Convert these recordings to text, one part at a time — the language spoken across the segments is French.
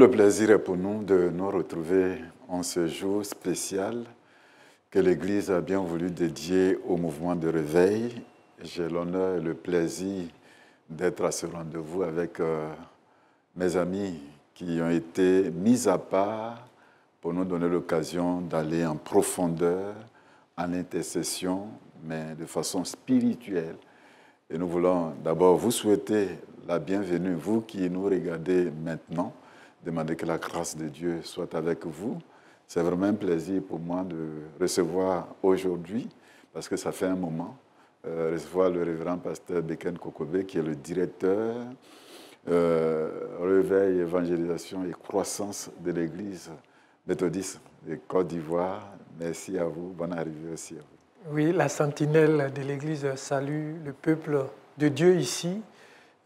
le plaisir est pour nous de nous retrouver en ce jour spécial que l'Église a bien voulu dédier au mouvement de réveil. J'ai l'honneur et le plaisir d'être à ce rendez-vous avec mes amis qui ont été mis à part pour nous donner l'occasion d'aller en profondeur, en intercession, mais de façon spirituelle. Et nous voulons d'abord vous souhaiter la bienvenue, vous qui nous regardez maintenant, demander que la grâce de Dieu soit avec vous. C'est vraiment un plaisir pour moi de recevoir aujourd'hui, parce que ça fait un moment, recevoir le révérend pasteur Beken Kokobe, qui est le directeur Réveil, Évangélisation et Croissance de l'Église méthodiste de Côte d'Ivoire. Merci à vous, bonne arrivée aussi à vous. Oui, la sentinelle de l'Église salue le peuple de Dieu ici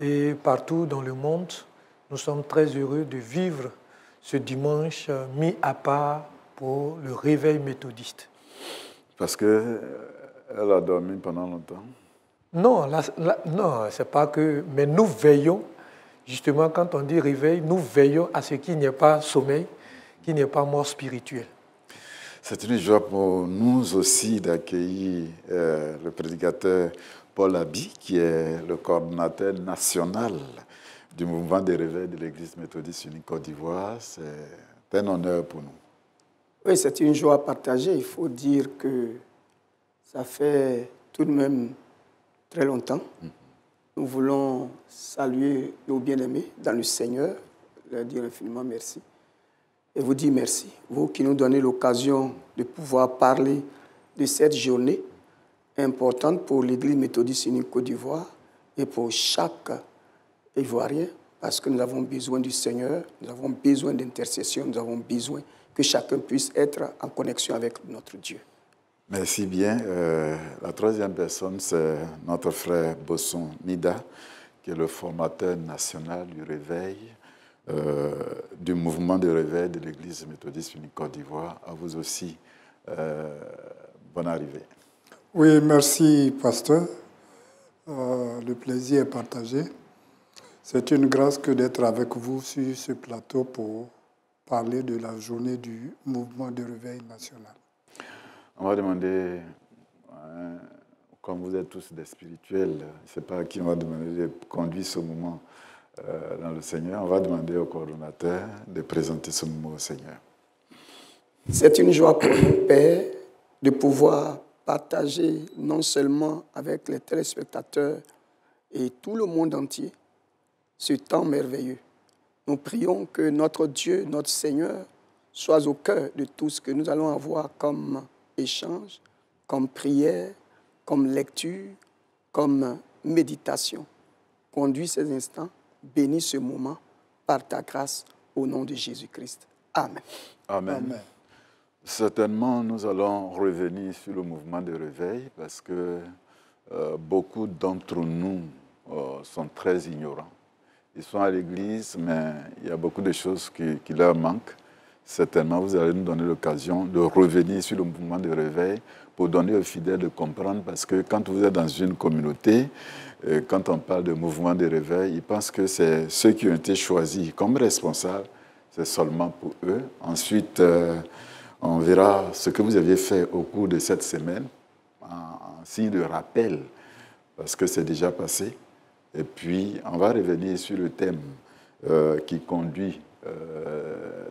et partout dans le monde. Nous sommes très heureux de vivre ce dimanche mis à part pour le réveil méthodiste. Parce qu'elle a dormi pendant longtemps? Non, non, c'est pas que... Mais nous veillons, justement, quand on dit réveil, nous veillons à ce qu'il n'y ait pas sommeil, qu'il n'y ait pas mort spirituelle. C'est une joie pour nous aussi d'accueillir le prédicateur Paul Abi, qui est le coordonnateur national du mouvement de réveil de l'Église méthodiste unie Côte d'Ivoire. C'est un honneur pour nous. Oui, c'est une joie partagée. Il faut dire que ça fait tout de même très longtemps. Nous voulons saluer nos bien-aimés dans le Seigneur, leur dire infiniment merci. Et vous dire merci, vous qui nous donnez l'occasion de pouvoir parler de cette journée importante pour l'Église méthodiste unie Côte d'Ivoire et pour chaque Ivoirien, parce que nous avons besoin du Seigneur, nous avons besoin d'intercession, nous avons besoin que chacun puisse être en connexion avec notre Dieu. Merci bien. La troisième personne, c'est notre frère Bosson Nida, qui est le formateur national du réveil, du mouvement de réveil de l'Église méthodiste unie Côte d'Ivoire. À vous aussi, bonne arrivée. Oui, merci, pasteur. Le plaisir est partagé. C'est une grâce que d'être avec vous sur ce plateau pour parler de la journée du mouvement de réveil national. On va demander, comme vous êtes tous des spirituels, je ne sais pas à qui on va demander de conduire ce moment dans le Seigneur. On va demander au coordonnateur de présenter ce moment au Seigneur. C'est une joie pour nous, Père, de pouvoir partager non seulement avec les téléspectateurs et tout le monde entier ce temps merveilleux. Nous prions que notre Dieu, notre Seigneur, soit au cœur de tout ce que nous allons avoir comme échange, comme prière, comme lecture, comme méditation. Conduis ces instants, bénis ce moment par ta grâce au nom de Jésus-Christ. Amen. Amen. Amen. Certainement, nous allons revenir sur le mouvement de réveil parce que beaucoup d'entre nous sont très ignorants. Ils sont à l'église, mais il y a beaucoup de choses qui leur manquent. Certainement, vous allez nous donner l'occasion de revenir sur le mouvement de réveil pour donner aux fidèles de comprendre, parce que quand vous êtes dans une communauté, quand on parle de mouvement de réveil, ils pensent que c'est ceux qui ont été choisis comme responsables, c'est seulement pour eux. Ensuite, on verra ce que vous aviez fait au cours de cette semaine, en signe de rappel, parce que c'est déjà passé. Et puis, on va revenir sur le thème qui conduit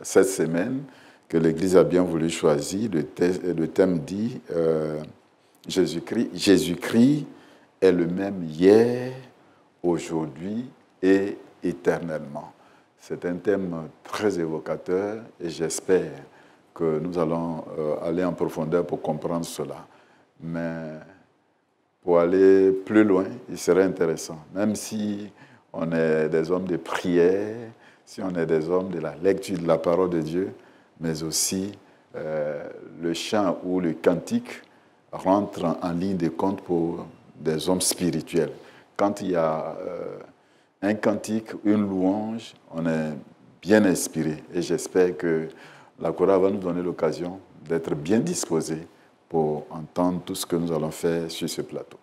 cette semaine, que l'Église a bien voulu choisir. Le thème dit Jésus-Christ est le même hier, aujourd'hui et éternellement. C'est un thème très évocateur et j'espère que nous allons aller en profondeur pour comprendre cela. Mais pour aller plus loin, il serait intéressant, même si on est des hommes de prière, si on est des hommes de la lecture de la parole de Dieu, mais aussi le chant ou le cantique rentre en ligne de compte pour des hommes spirituels. Quand il y a un cantique, une louange, on est bien inspiré. Et j'espère que la chorale va nous donner l'occasion d'être bien disposés pour entendre tout ce que nous allons faire sur ce plateau.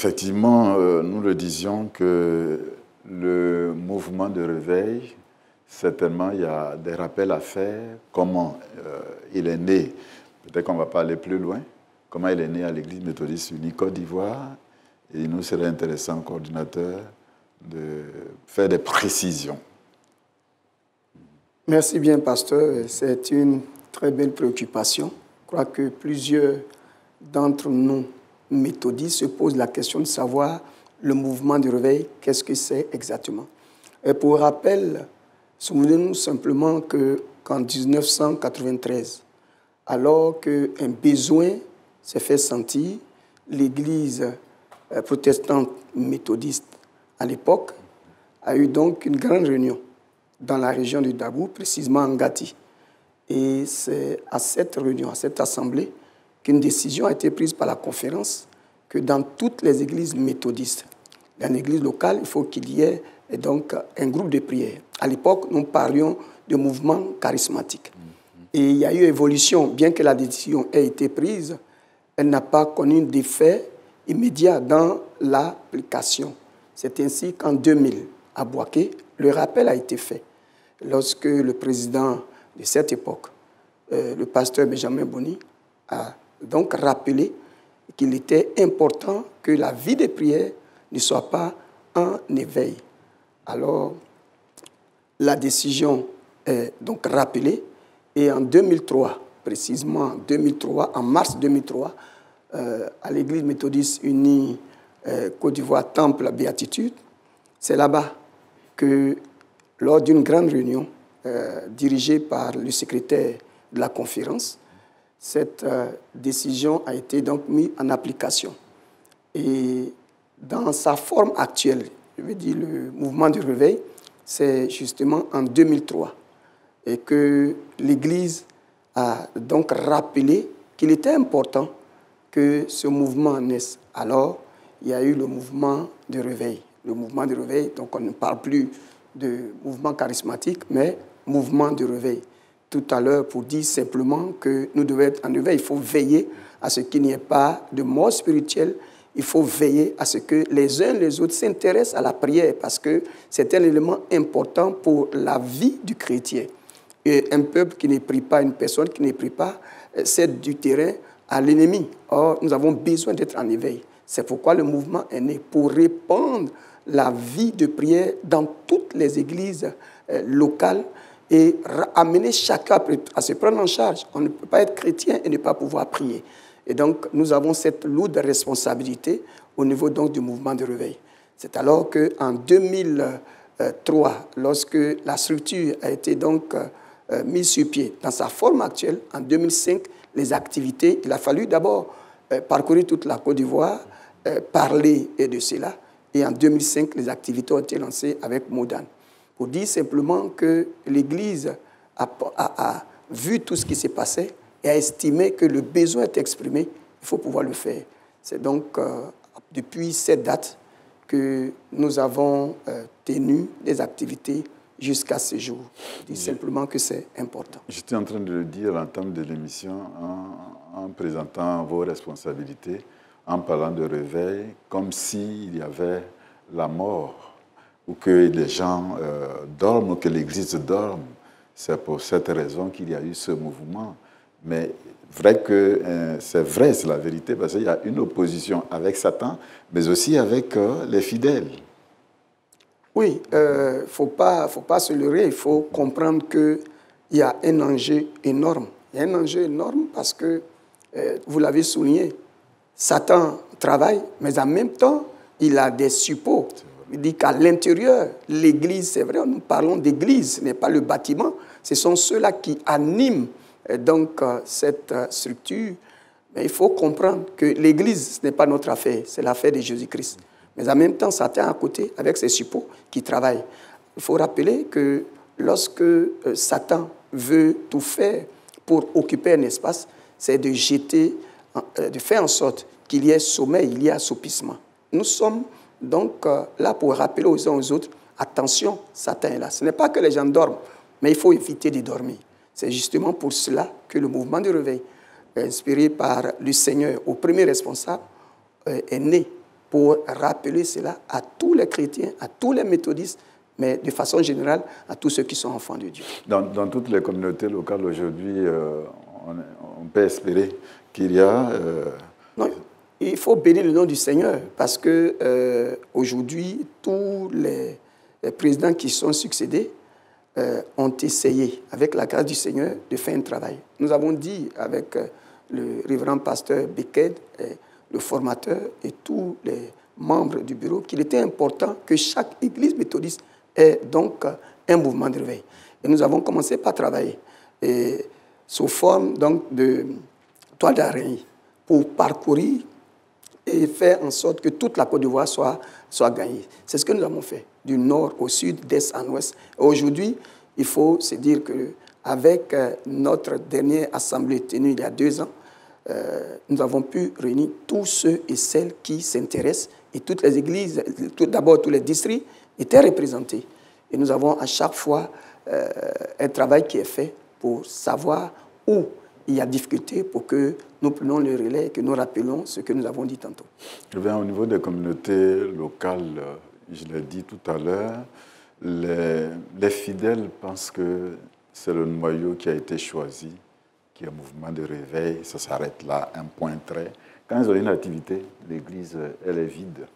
Effectivement, nous le disions que le mouvement de réveil, certainement, il y a des rappels à faire. Comment il est né, peut-être qu'on ne va pas aller plus loin, comment il est né à l'Église méthodiste unie Côte d'Ivoire. Et il nous serait intéressant, coordinateur, de faire des précisions. Merci bien, pasteur. C'est une très belle préoccupation. Je crois que plusieurs d'entre nous, méthodistes, se posent la question de savoir le mouvement du réveil, qu'est-ce que c'est exactement. Et pour rappel, souvenez-nous simplement qu'en 1993, alors qu'un besoin s'est fait sentir, l'Église protestante méthodiste à l'époque a eu donc une grande réunion dans la région du Dabou, précisément en Gati. Et c'est à cette réunion, à cette assemblée, qu'une décision a été prise par la conférence que dans toutes les églises méthodistes, dans l'église locale, il faut qu'il y ait donc un groupe de prière. À l'époque, nous parlions de mouvement charismatique. Et il y a eu évolution, bien que la décision ait été prise, elle n'a pas connu d'effet immédiat dans l'application. C'est ainsi qu'en 2000, à Bouaké, le rappel a été fait. Lorsque le président de cette époque, le pasteur Benjamin Boni, a donc rappelé qu'il était important que la vie de prière ne soit pas en éveil. Alors, la décision est donc rappelée et en 2003, précisément en 2003, en mars 2003, à l'Église méthodiste unie Côte d'Ivoire Temple Béatitude, c'est là-bas que, lors d'une grande réunion dirigée par le secrétaire de la conférence, cette décision a été donc mise en application. Et dans sa forme actuelle, je veux dire le mouvement du réveil, c'est justement en 2003 et que l'Église a donc rappelé qu'il était important que ce mouvement naisse. Alors, il y a eu le mouvement de réveil. Le mouvement de réveil, donc on ne parle plus de mouvement charismatique, mais mouvement de réveil. Tout à l'heure, pour dire simplement que nous devons être en éveil, il faut veiller à ce qu'il n'y ait pas de mort spirituelle. Il faut veiller à ce que les uns et les autres s'intéressent à la prière parce que c'est un élément important pour la vie du chrétien. Et un peuple qui ne prie pas, une personne qui ne prie pas, cède du terrain à l'ennemi. Or, nous avons besoin d'être en éveil. C'est pourquoi le mouvement est né, pour répandre la vie de prière dans toutes les églises locales et amener chacun à se prendre en charge. On ne peut pas être chrétien et ne pas pouvoir prier. Et donc, nous avons cette lourde responsabilité au niveau donc, du mouvement de réveil. C'est alors qu'en 2003, lorsque la structure a été donc mise sur pied dans sa forme actuelle, en 2005, les activités, il a fallu d'abord parcourir toute la Côte d'Ivoire, parler de cela. Et en 2005, les activités ont été lancées avec Modan. Pour dire simplement que l'Église a vu tout ce qui s'est passé et a estimé que le besoin est exprimé, il faut pouvoir le faire. C'est donc depuis cette date que nous avons tenu des activités jusqu'à ce jour. Je dis simplement que c'est important. J'étais en train de le dire en termes de l'émission, en présentant vos responsabilités, en parlant de réveil, comme s'il y avait la mort, ou que les gens dorment, ou que l'Église dorme. C'est pour cette raison qu'il y a eu ce mouvement. Mais c'est vrai, c'est la vérité, parce qu'il y a une opposition avec Satan, mais aussi avec les fidèles. Oui, faut pas se leurrer, il faut comprendre qu'il y a un enjeu énorme. Il y a un enjeu énorme parce que, vous l'avez souligné, Satan travaille, mais en même temps, il a des suppôts. Il dit qu'à l'intérieur, l'Église, c'est vrai, nous parlons d'Église, ce n'est pas le bâtiment, ce sont ceux-là qui animent donc cette structure. Mais il faut comprendre que l'Église, ce n'est pas notre affaire, c'est l'affaire de Jésus-Christ. Mais en même temps, Satan à côté, avec ses suppôts qui travaillent. Il faut rappeler que lorsque Satan veut tout faire pour occuper un espace, c'est de faire en sorte qu'il y ait sommeil, il y ait assoupissement. Nous sommes donc là pour rappeler aux uns aux autres, attention, Satan est là. Ce n'est pas que les gens dorment, mais il faut éviter de dormir. C'est justement pour cela que le mouvement du réveil, inspiré par le Seigneur au premier responsable, est né pour rappeler cela à tous les chrétiens, à tous les méthodistes, mais de façon générale à tous ceux qui sont enfants de Dieu. Dans toutes les communautés locales aujourd'hui, on peut espérer qu'il y a... Non, il faut bénir le nom du Seigneur parce que aujourd'hui, tous les présidents qui sont succédés ont essayé, avec la grâce du Seigneur, de faire un travail. Nous avons dit avec le révérend pasteur Beckett, le formateur et tous les membres du bureau, qu'il était important que chaque église méthodiste ait donc un mouvement de réveil. Et nous avons commencé par travailler sous forme donc, de toile d'araignée pour parcourir et faire en sorte que toute la Côte d'Ivoire soit gagnée. C'est ce que nous avons fait, du nord au sud, d'est en ouest. Aujourd'hui, il faut se dire qu'avec notre dernière assemblée tenue il y a 2 ans, nous avons pu réunir tous ceux et celles qui s'intéressent et toutes les églises, d'abord tous les districts, étaient représentés. Et nous avons à chaque fois un travail qui est fait pour savoir où il y a difficulté pour que nous prenions le relais et que nous rappelions ce que nous avons dit tantôt. Je viens au niveau des communautés locales, je l'ai dit tout à l'heure, les fidèles pensent que c'est le noyau qui a été choisi, qui est un mouvement de réveil, ça s'arrête là, un point trait. Quand ils ont une activité, l'église, elle est vide.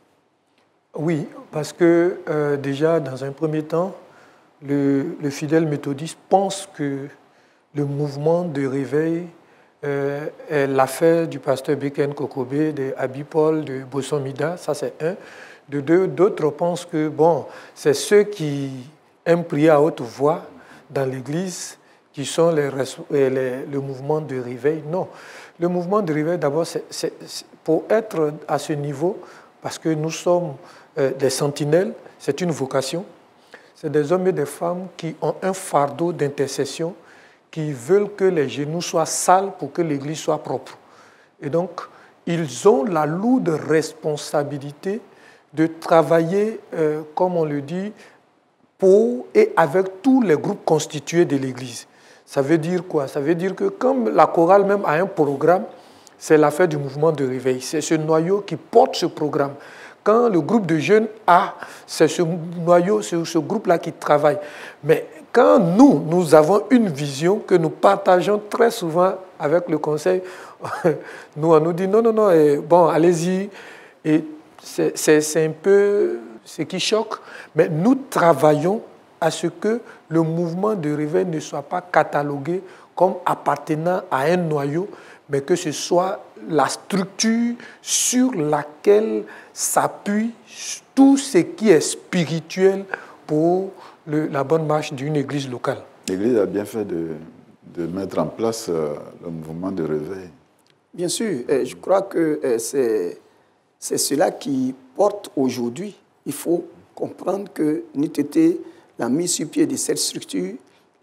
Oui, parce que déjà, dans un premier temps, le fidèle méthodiste pense que le mouvement de réveil est l'affaire du pasteur Beken Kokobé, de Abi Paul, de Bosson Mida, ça c'est un. De deux, d'autres pensent que bon, c'est ceux qui aiment prier à haute voix dans l'église qui sont le mouvement de réveil. Non, le mouvement de réveil, d'abord, c'est pour être à ce niveau, parce que nous sommes des sentinelles, c'est une vocation. C'est des hommes et des femmes qui ont un fardeau d'intercession, qui veulent que les genoux soient sales pour que l'église soit propre. Et donc, ils ont la lourde responsabilité de travailler, comme on le dit, pour et avec tous les groupes constitués de l'église. Ça veut dire quoi? Ça veut dire que comme la chorale même a un programme, c'est l'affaire du mouvement de réveil. C'est ce noyau qui porte ce programme. Quand le groupe de jeunes a, c'est ce noyau, c'est ce groupe-là qui travaille. Mais quand nous avons une vision que nous partageons très souvent avec le conseil, nous, on nous dit non, bon, allez-y. Et c'est un peu ce qui choque, mais nous travaillons à ce que le mouvement de réveil ne soit pas catalogué comme appartenant à un noyau, mais que ce soit la structure sur laquelle s'appuie tout ce qui est spirituel pour la bonne marche d'une église locale. L'église a bien fait de mettre en place le mouvement de réveil. Bien sûr, je crois que c'est cela qui porte aujourd'hui. Il faut comprendre que n'eût été la mise sur pied de cette structure,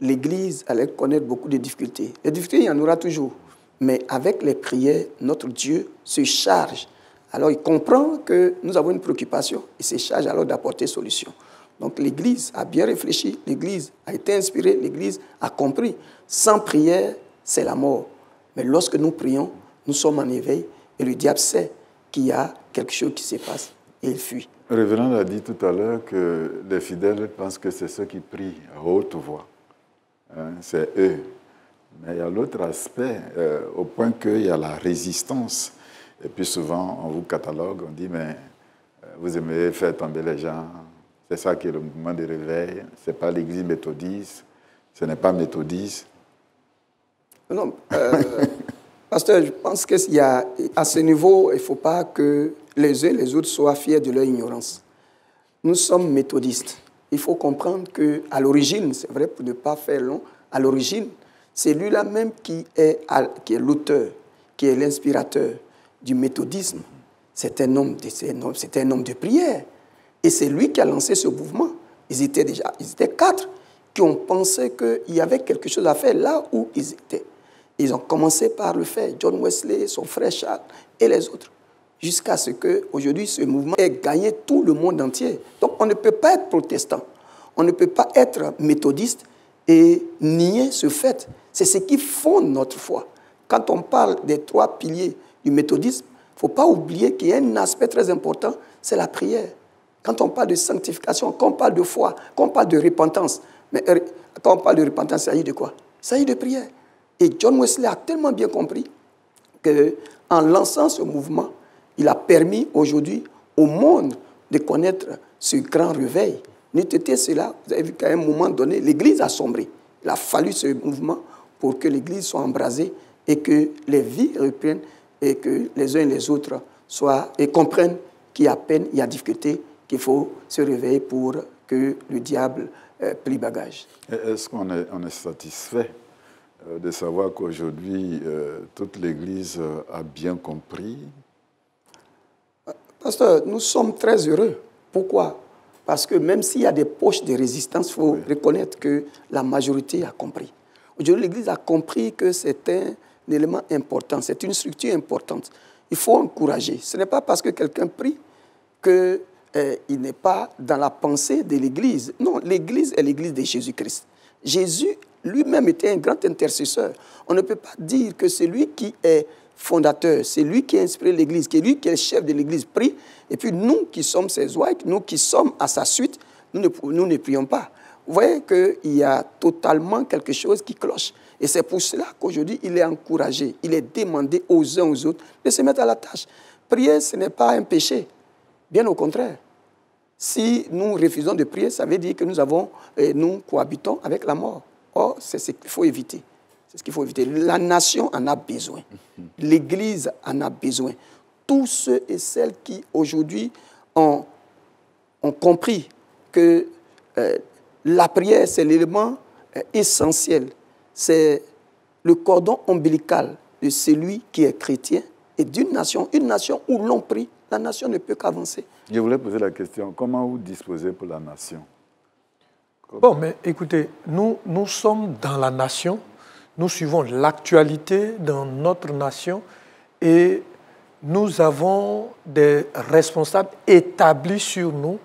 l'Église allait connaître beaucoup de difficultés. Les difficultés, il y en aura toujours. Mais avec les prières, notre Dieu se charge. Alors, il comprend que nous avons une préoccupation. Il se charge alors d'apporter solution. Donc, l'Église a bien réfléchi, l'Église a été inspirée, l'Église a compris. Sans prière, c'est la mort. Mais lorsque nous prions, nous sommes en éveil et le diable sait qu'il y a quelque chose qui se passe et il fuit. Le révérend a dit tout à l'heure que les fidèles pensent que c'est ceux qui prient à haute voix. C'est eux. Mais il y a l'autre aspect, au point qu'il y a la résistance. Et puis souvent, on vous catalogue, on dit, mais vous aimez faire tomber les gens. C'est ça qui est le mouvement de réveil. Ce n'est pas l'église méthodiste, ce n'est pas méthodiste. Non, pasteur, je pense qu'à ce niveau, il ne faut pas que les uns et les autres soient fiers de leur ignorance. Nous sommes méthodistes. Il faut comprendre qu'à l'origine, c'est vrai pour ne pas faire long, à l'origine, c'est lui-là même qui est l'auteur, qui est l'inspirateur du méthodisme. C'est un homme de prière. Et c'est lui qui a lancé ce mouvement. Ils étaient 4 qui ont pensé qu'il y avait quelque chose à faire là où ils étaient. Ils ont commencé par le faire. John Wesley, son frère Charles et les autres. Jusqu'à ce qu'aujourd'hui, ce mouvement ait gagné tout le monde entier. Donc, on ne peut pas être protestant. On ne peut pas être méthodiste et nier ce fait. C'est ce qui fonde notre foi. Quand on parle des 3 piliers du méthodisme, ne faut pas oublier qu'il y a un aspect très important, c'est la prière. Quand on parle de sanctification, quand on parle de foi, quand on parle de repentance, mais quand on parle de repentance, il s'agit de quoi? Il s'agit de prière. Et John Wesley a tellement bien compris qu'en lançant ce mouvement, il a permis aujourd'hui au monde de connaître ce grand réveil. N'eût été cela, vous avez vu qu'à un moment donné, l'Église a sombré. Il a fallu ce mouvement pour que l'Église soit embrasée et que les vies reprennent et que les uns et les autres soient et comprennent qu'il y a peine, il y a difficulté, qu'il faut se réveiller pour que le diable plie bagage. Est-ce qu'on est satisfait de savoir qu'aujourd'hui, toute l'Église a bien compris? Pasteur, nous sommes très heureux. Pourquoi? Parce que même s'il y a des poches de résistance, il faut reconnaître que la majorité a compris. Aujourd'hui, l'Église a compris que c'est un élément important, c'est une structure importante. Il faut encourager. Ce n'est pas parce que quelqu'un prie qu'il n'est pas dans la pensée de l'Église. Non, l'Église est l'Église de Jésus-Christ. Jésus lui-même était un grand intercesseur. On ne peut pas dire que c'est lui qui est fondateur, c'est lui qui a inspiré l'Église, c'est lui qui est le chef de l'Église, prie. Et puis nous qui sommes ses ouailles, nous qui sommes à sa suite, nous ne prions pas. Vous voyez qu'il y a totalement quelque chose qui cloche. Et c'est pour cela qu'aujourd'hui, il est encouragé, il est demandé aux uns aux autres de se mettre à la tâche. Prier, ce n'est pas un péché. Bien au contraire. Si nous refusons de prier, ça veut dire que nous cohabitons avec la mort. Or, c'est ce qu'il faut éviter. C'est ce qu'il faut éviter. La nation en a besoin. L'Église en a besoin. Tous ceux et celles qui, aujourd'hui, ont compris que la prière, c'est l'élément essentiel. C'est le cordon ombilical de celui qui est chrétien et d'une nation. Une nation où l'on prie, la nation ne peut qu'avancer. Je voulais poser la question, comment vous disposez pour la nation? Bon, mais écoutez, nous sommes dans la nation, nous suivons l'actualité dans notre nation et nous avons des responsables établis sur nous.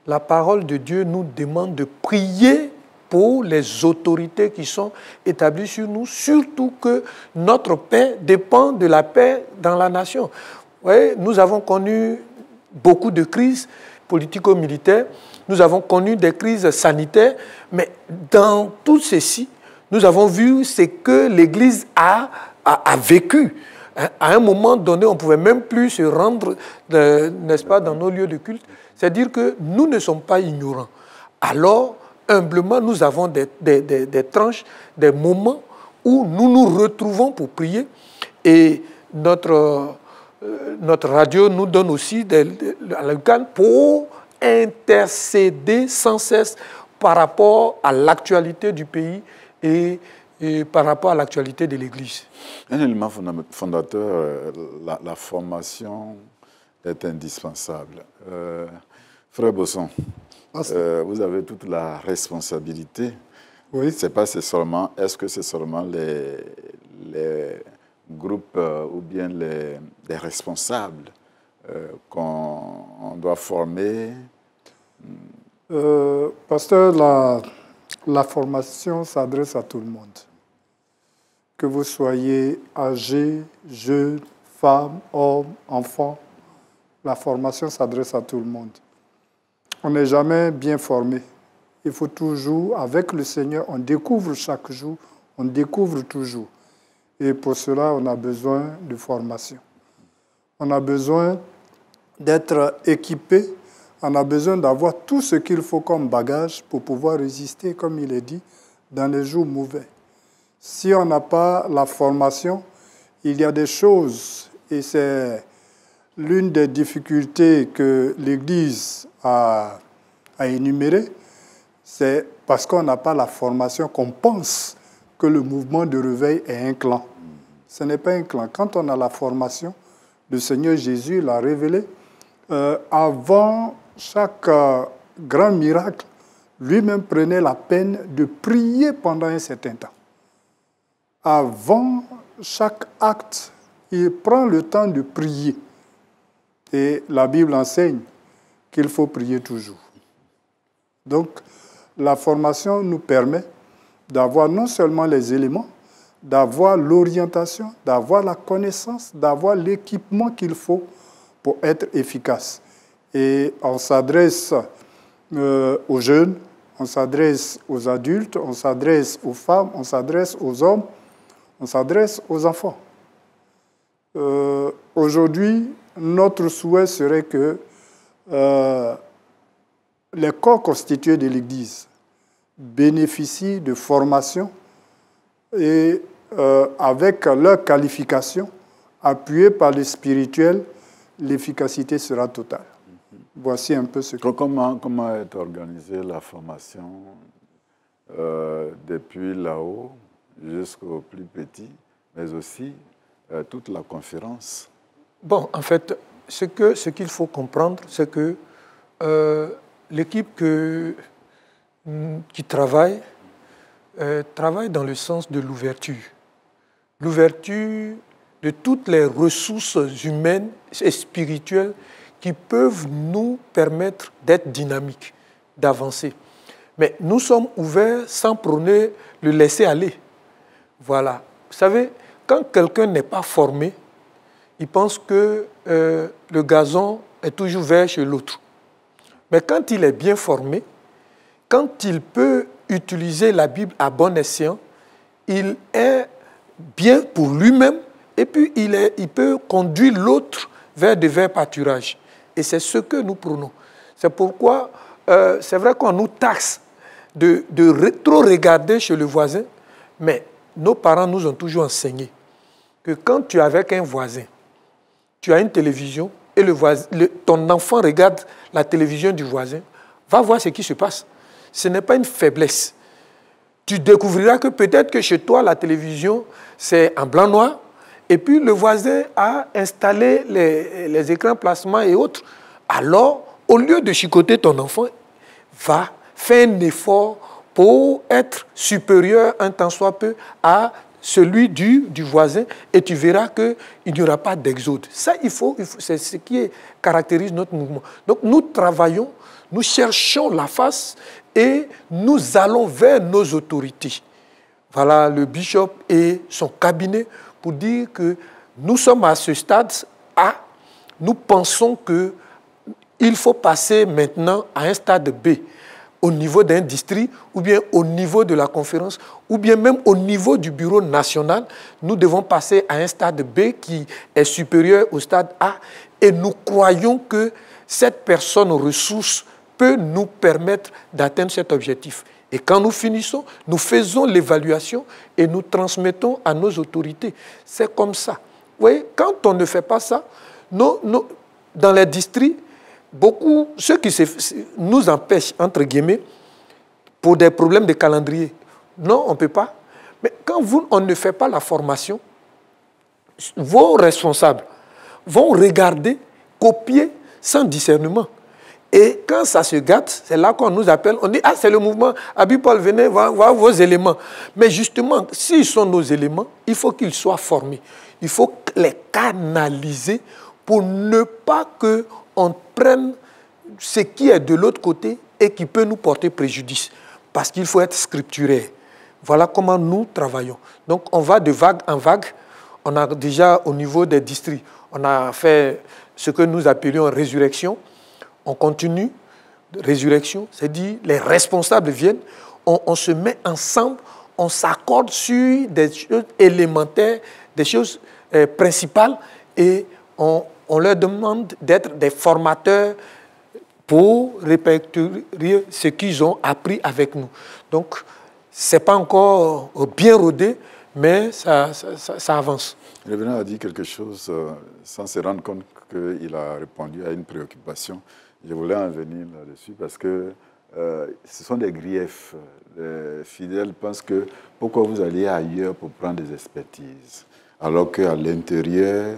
La parole de Dieu nous demande de prier pour les autorités qui sont établies sur nous, surtout que notre paix dépend de la paix dans la nation. Vous voyez, nous avons connu beaucoup de crises politico-militaires, nous avons connu des crises sanitaires, mais dans tout ceci, nous avons vu ce que l'Église a vécu. À un moment donné, on ne pouvait même plus se rendre, n'est-ce pas, dans nos lieux de culte. C'est-à-dire que nous ne sommes pas ignorants. Alors, humblement, nous avons des tranches, des moments où nous nous retrouvons pour prier. Et notre radio nous donne aussi pour intercéder sans cesse par rapport à l'actualité du pays et par rapport à l'actualité de l'Église. Un élément fondateur, la formation est indispensable. Frère Bosson, vous avez toute la responsabilité. Oui. Est-ce que c'est seulement les groupes ou bien les responsables qu'on doit former? Pasteur, la formation s'adresse à tout le monde. Que vous soyez âgé, jeune, femme, homme, enfant, la formation s'adresse à tout le monde. On n'est jamais bien formé. Il faut toujours, avec le Seigneur, on découvre chaque jour, on découvre toujours. Et pour cela, on a besoin de formation. On a besoin d'être équipé, on a besoin d'avoir tout ce qu'il faut comme bagage pour pouvoir résister, comme il est dit, dans les jours mauvais. Si on n'a pas la formation, il y a des choses, et c'est l'une des difficultés que l'Église a énumérées, c'est parce qu'on n'a pas la formation qu'on pense que le mouvement de réveil est un clan. Ce n'est pas un clan. Quand on a la formation, le Seigneur Jésus l'a révélé, avant chaque grand miracle, lui-même prenait la peine de prier pendant un certain temps. Avant chaque acte, il prend le temps de prier. Et la Bible enseigne qu'il faut prier toujours. Donc, la formation nous permet d'avoir non seulement les éléments, d'avoir l'orientation, d'avoir la connaissance, d'avoir l'équipement qu'il faut pour être efficace. Et on s'adresse aux jeunes, on s'adresse aux adultes, on s'adresse aux femmes, on s'adresse aux hommes, on s'adresse aux enfants. Aujourd'hui, notre souhait serait que les corps constitués de l'Église bénéficient de formation et avec leur qualification, appuyée par le spirituel, l'efficacité sera totale. Voici un peu ce que... Comment est organisée la formation depuis là-haut jusqu'au plus petit, mais aussi toute la conférence? Bon, en fait, ce qu'il faut comprendre, c'est que l'équipe qui travaille dans le sens de l'ouverture. L'ouverture de toutes les ressources humaines et spirituelles qui peuvent nous permettre d'être dynamiques, d'avancer. Mais nous sommes ouverts sans prôner le laisser aller. Voilà. Vous savez, quand quelqu'un n'est pas formé, il pense que le gazon est toujours vert chez l'autre. Mais quand il est bien formé, quand il peut utiliser la Bible à bon escient, il est bien pour lui-même et puis il peut conduire l'autre vers de verts pâturages. Et c'est ce que nous prônons. C'est pourquoi c'est vrai qu'on nous taxe de trop regarder chez le voisin, mais nos parents nous ont toujours enseigné que quand tu es avec un voisin, tu as une télévision et ton enfant regarde la télévision du voisin, va voir ce qui se passe. Ce n'est pas une faiblesse. Tu découvriras que peut-être que chez toi, la télévision, c'est en blanc-noir, et puis le voisin a installé les écrans placement et autres. Alors, au lieu de chicoter ton enfant, va faire un effort pour être supérieur un tant soit peu à celui du voisin, et tu verras qu'il n'y aura pas d'exode. Ça, c'est ce qui caractérise notre mouvement. Donc, nous travaillons, nous cherchons la face et nous allons vers nos autorités. Voilà le bishop et son cabinet pour dire que nous sommes à ce stade A. Nous pensons qu'il faut passer maintenant à un stade B, au niveau d'un district, ou bien au niveau de la conférence, ou bien même au niveau du bureau national. Nous devons passer à un stade B qui est supérieur au stade A. Et nous croyons que cette personne ressource peut nous permettre d'atteindre cet objectif. Et quand nous finissons, nous faisons l'évaluation et nous transmettons à nos autorités. C'est comme ça. Vous voyez, quand on ne fait pas ça, dans les districts, beaucoup, ce qui nous empêche, entre guillemets, pour des problèmes de calendrier. Non, on ne peut pas. Mais quand on ne fait pas la formation, vos responsables vont regarder, copier sans discernement. Et quand ça se gâte, c'est là qu'on nous appelle, on dit, ah, c'est le mouvement, Abi Paul, venez voir vos éléments. Mais justement, s'ils sont nos éléments, il faut qu'ils soient formés. Il faut les canaliser pour ne pas qu'on prenne ce qui est de l'autre côté et qui peut nous porter préjudice. Parce qu'il faut être scripturaire. Voilà comment nous travaillons. Donc, on va de vague en vague. On a déjà, au niveau des districts, on a fait ce que nous appelions résurrection. On continue, résurrection, c'est-à-dire les responsables viennent, on se met ensemble, on s'accorde sur des choses élémentaires, des choses principales, et on leur demande d'être des formateurs pour répertorier ce qu'ils ont appris avec nous. Donc, ce n'est pas encore bien rodé, mais ça avance. Le Révérend a dit quelque chose sans se rendre compte qu'il a répondu à une préoccupation. Je voulais en venir là-dessus parce que ce sont des griefs. Les fidèles pensent que pourquoi vous allez ailleurs pour prendre des expertises, alors qu'à l'intérieur,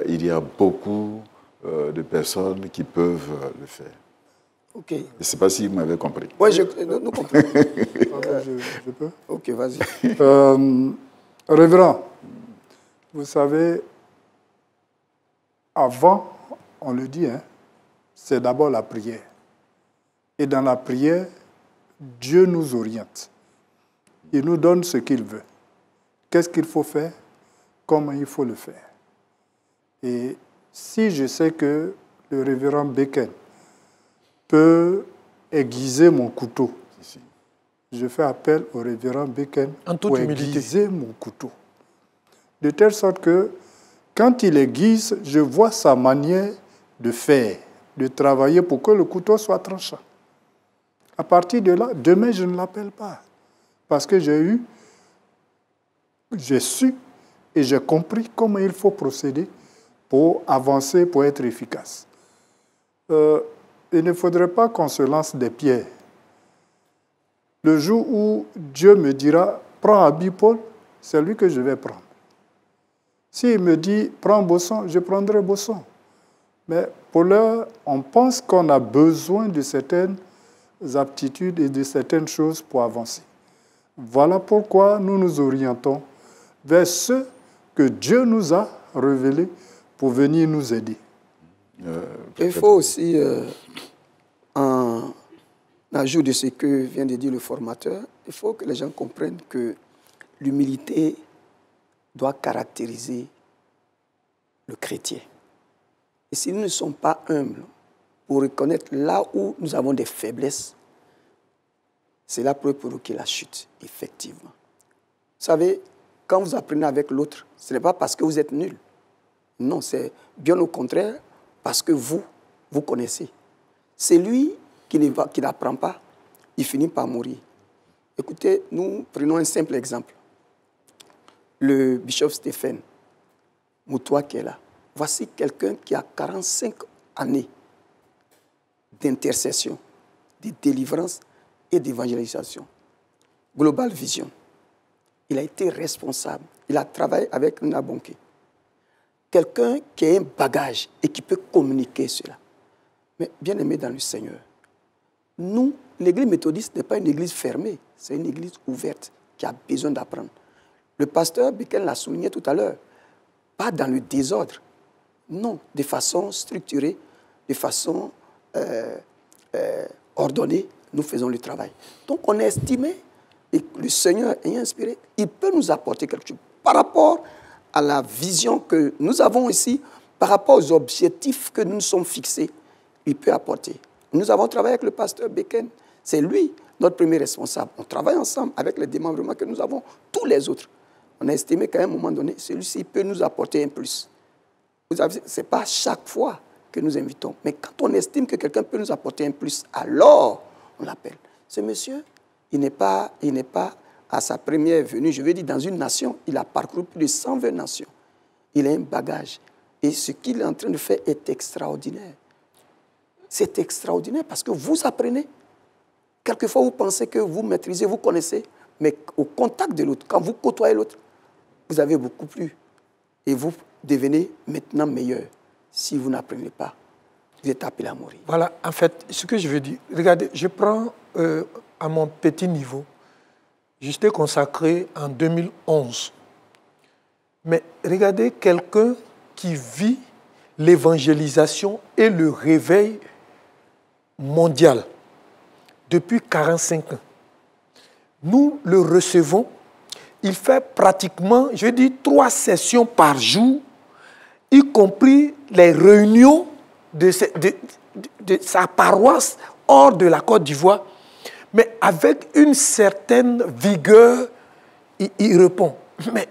il y a beaucoup de personnes qui peuvent le faire. Ok. Je ne sais pas si vous m'avez compris. Oui, nous comprenons. Je peux? Ok, vas-y. Révérend, vous savez, avant, on le dit, hein, c'est d'abord la prière. Et dans la prière, Dieu nous oriente. Il nous donne ce qu'il veut. qu'est-ce qu'il faut faire, comment il faut le faire. Et si je sais que le révérend Beken peut aiguiser mon couteau, je fais appel au révérend Beken pour aiguiser mon couteau. De telle sorte que, quand il aiguise, je vois sa manière de faire, de travailler pour que le couteau soit tranchant. À partir de là, demain, je ne l'appelle pas. Parce que j'ai su et j'ai compris comment il faut procéder pour avancer, pour être efficace. Il ne faudrait pas qu'on se lance des pierres. Le jour où Dieu me dira, prends Abi Paul, c'est lui que je vais prendre. S'il me dit, prends Bosson, je prendrai Bosson. Mais pour l'heure, on pense qu'on a besoin de certaines aptitudes et de certaines choses pour avancer. Voilà pourquoi nous nous orientons vers ceux que Dieu nous a révélés pour venir nous aider. Il faut aussi, en ajout de ce que vient de dire le formateur, il faut que les gens comprennent que l'humilité doit caractériser le chrétien. Et si nous ne sommes pas humbles pour reconnaître là où nous avons des faiblesses, cela peut provoquer la chute, effectivement. Vous savez, quand vous apprenez avec l'autre, ce n'est pas parce que vous êtes nul. Non, c'est bien au contraire parce que vous connaissez. C'est lui qui n'apprend pas, il finit par mourir. Écoutez, nous prenons un simple exemple. Le bishop Stéphane Moutoua qui est là. Voici quelqu'un qui a 45 années d'intercession, de délivrance et d'évangélisation. Global Vision. Il a été responsable. Il a travaillé avec Nina Bonke. Quelqu'un qui a un bagage et qui peut communiquer cela. Mais bien aimé dans le Seigneur, nous, l'église méthodiste n'est pas une église fermée, c'est une église ouverte qui a besoin d'apprendre. Le pasteur Beken l'a souligné tout à l'heure, pas dans le désordre, non, de façon structurée, de façon ordonnée, nous faisons le travail. Donc on a estimé, et le Seigneur ayant inspiré, il peut nous apporter quelque chose par rapport à la vision que nous avons ici, par rapport aux objectifs que nous nous sommes fixés, il peut apporter. Nous avons travaillé avec le pasteur Beken, c'est lui notre premier responsable. On travaille ensemble avec les démembrements que nous avons, tous les autres. On a estimé qu'à un moment donné, celui-ci peut nous apporter un plus. Ce n'est pas chaque fois que nous invitons, mais quand on estime que quelqu'un peut nous apporter un plus, alors on l'appelle. Ce monsieur, il n'est pas à sa première venue, je veux dire, dans une nation, il a parcouru plus de 120 nations. Il a un bagage. Et ce qu'il est en train de faire est extraordinaire. C'est extraordinaire parce que vous apprenez. Quelquefois, vous pensez que vous maîtrisez, vous connaissez, mais au contact de l'autre, quand vous côtoyez l'autre, vous avez beaucoup plus. Et vous devenez maintenant meilleur. Si vous n'apprenez pas, vous êtes appelé à mourir. Voilà, en fait, ce que je veux dire, regardez, je prends à mon petit niveau, j'étais consacré en 2011. Mais regardez quelqu'un qui vit l'évangélisation et le réveil mondial depuis 45 ans. Nous le recevons, il fait pratiquement, je dis, 3 sessions par jour, y compris les réunions de sa paroisse hors de la Côte d'Ivoire, mais avec une certaine vigueur, il répond. Mais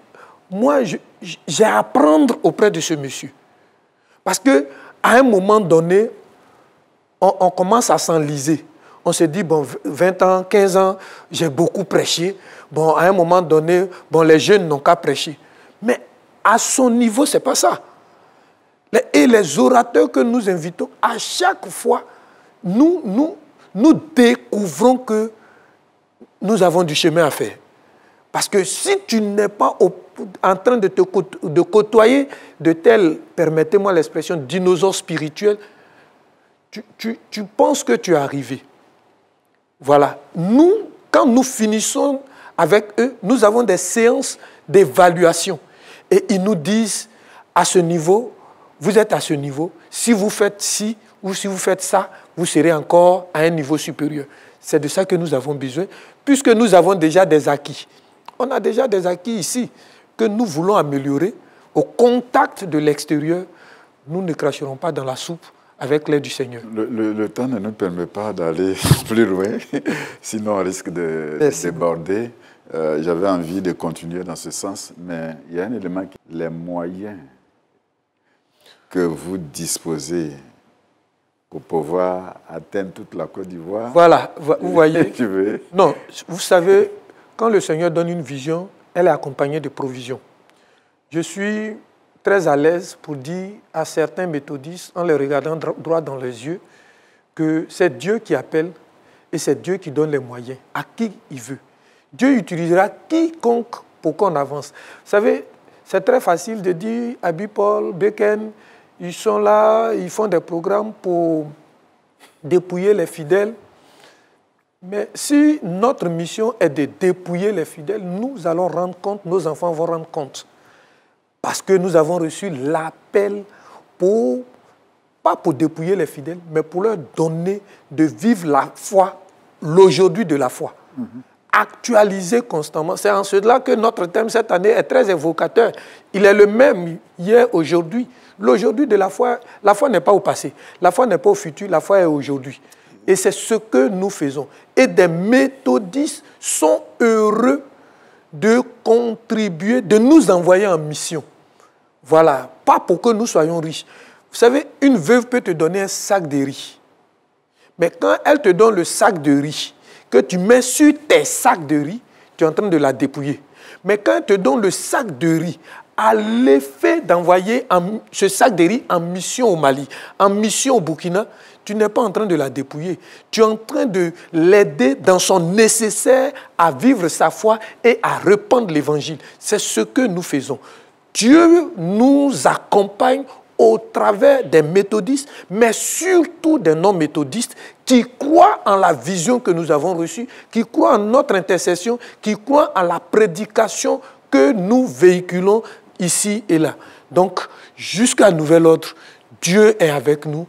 moi, j'ai à apprendre auprès de ce monsieur. Parce qu'à un moment donné, on commence à s'enliser. On se dit, bon, 20 ans, 15 ans, j'ai beaucoup prêché. Bon, à un moment donné, bon, les jeunes n'ont qu'à prêcher. Mais à son niveau, ce n'est pas ça. Et les orateurs que nous invitons, à chaque fois, nous découvrons que nous avons du chemin à faire. Parce que si tu n'es pas en train de côtoyer de tels, permettez-moi l'expression, dinosaures spirituels, tu penses que tu es arrivé. Voilà. Nous, quand nous finissons avec eux, nous avons des séances d'évaluation. Et ils nous disent, à ce niveau, vous êtes à ce niveau, si vous faites ci ou si vous faites ça, vous serez encore à un niveau supérieur. C'est de ça que nous avons besoin, puisque nous avons déjà des acquis. On a déjà des acquis ici que nous voulons améliorer. Au contact de l'extérieur, nous ne cracherons pas dans la soupe avec l'aide du Seigneur. Le temps ne nous permet pas d'aller plus loin, sinon on risque de déborder. J'avais envie de continuer dans ce sens, mais il y a un élément, les moyens que vous disposez pour pouvoir atteindre toute la Côte d'Ivoire. Voilà, vous voyez. Tu veux? Non, vous savez, quand le Seigneur donne une vision, elle est accompagnée de provisions. Je suis très à l'aise pour dire à certains méthodistes, en les regardant droit dans les yeux, que c'est Dieu qui appelle et c'est Dieu qui donne les moyens à qui il veut. Dieu utilisera quiconque pour qu'on avance. Vous savez, c'est très facile de dire Abi Paul, Beken, ils sont là, ils font des programmes pour dépouiller les fidèles. Mais si notre mission est de dépouiller les fidèles, nous allons rendre compte, nos enfants vont rendre compte. Parce que nous avons reçu l'appel pas pour dépouiller les fidèles, mais pour leur donner de vivre la foi, l'aujourd'hui de la foi. Actualiser constamment. C'est en cela que notre thème cette année est très évocateur. Il est le même hier, aujourd'hui. L'aujourd'hui de la foi n'est pas au passé. La foi n'est pas au futur, la foi est aujourd'hui. Et c'est ce que nous faisons. Et des méthodistes sont heureux de contribuer, de nous envoyer en mission. Voilà, pas pour que nous soyons riches. Vous savez, une veuve peut te donner un sac de riz. Mais quand elle te donne le sac de riz, que tu mets sur tes sacs de riz, tu es en train de la dépouiller. Mais quand elle te donne le sac de riz, à l'effet d'envoyer ce sac de riz en mission au Mali, en mission au Burkina, tu n'es pas en train de la dépouiller. Tu es en train de l'aider dans son nécessaire à vivre sa foi et à répandre l'évangile. C'est ce que nous faisons. Dieu nous accompagne au travers des méthodistes, mais surtout des non-méthodistes qui croient en la vision que nous avons reçue, qui croient en notre intercession, qui croient en la prédication que nous véhiculons ici et là. Donc, jusqu'à nouvel ordre, Dieu est avec nous,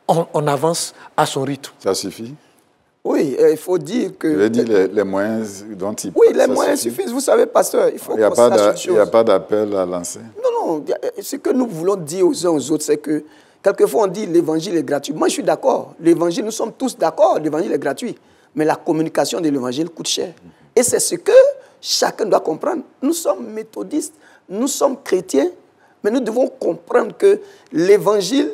on avance à son rythme. Ça suffit? Oui, il faut dire que... Je veux dire les moyens dont il Oui, les moyens suffisent. Vous savez, pasteur, il faut qu'on sache une chose. Il n'y a pas d'appel à lancer? Non, ce que nous voulons dire aux uns aux autres, c'est que quelquefois on dit l'évangile est gratuit. Moi, je suis d'accord. L'évangile, nous sommes tous d'accord, l'évangile est gratuit. Mais la communication de l'évangile coûte cher. Et c'est ce que chacun doit comprendre. Nous sommes méthodistes, nous sommes chrétiens, mais nous devons comprendre que l'évangile,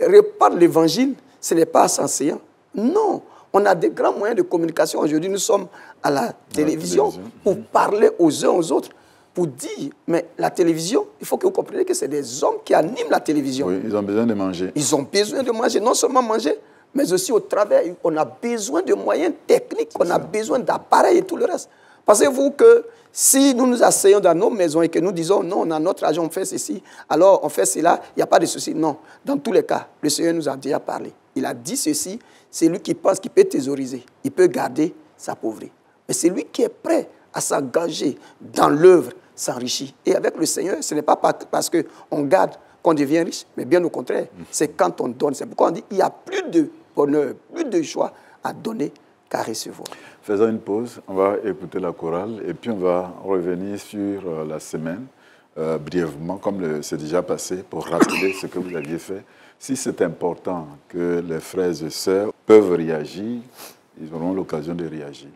répandre l'évangile, ce n'est pas s'enseignant. Non. On a des grands moyens de communication. Aujourd'hui, nous sommes à la télévision pour parler aux uns aux autres, pour dire, mais la télévision, il faut que vous compreniez que c'est des hommes qui animent la télévision. Oui, ils ont besoin de manger. Ils ont besoin de manger, non seulement manger, mais aussi au travail. On a besoin de moyens techniques, on a besoin d'appareils et tout le reste. Pensez-vous que si nous nous asseyons dans nos maisons et que nous disons, non, on a notre argent, on fait ceci, alors on fait cela, il n'y a pas de souci. Non, dans tous les cas, le Seigneur nous a déjà parlé. Il a dit ceci, c'est lui qui pense qu'il peut thésauriser, il peut garder sa pauvreté. Mais c'est lui qui est prêt à s'engager dans l'œuvre, s'enrichir. Et avec le Seigneur, ce n'est pas parce qu'on garde qu'on devient riche, mais bien au contraire, c'est quand on donne. C'est pourquoi on dit qu'il y a plus de bonheur, plus de joie à donner qu'à recevoir. Faisons une pause, on va écouter la chorale et puis on va revenir sur la semaine, brièvement, comme c'est déjà passé, pour rappeler ce que vous aviez fait. Si c'est important que les frères et sœurs peuvent réagir, ils auront l'occasion de réagir.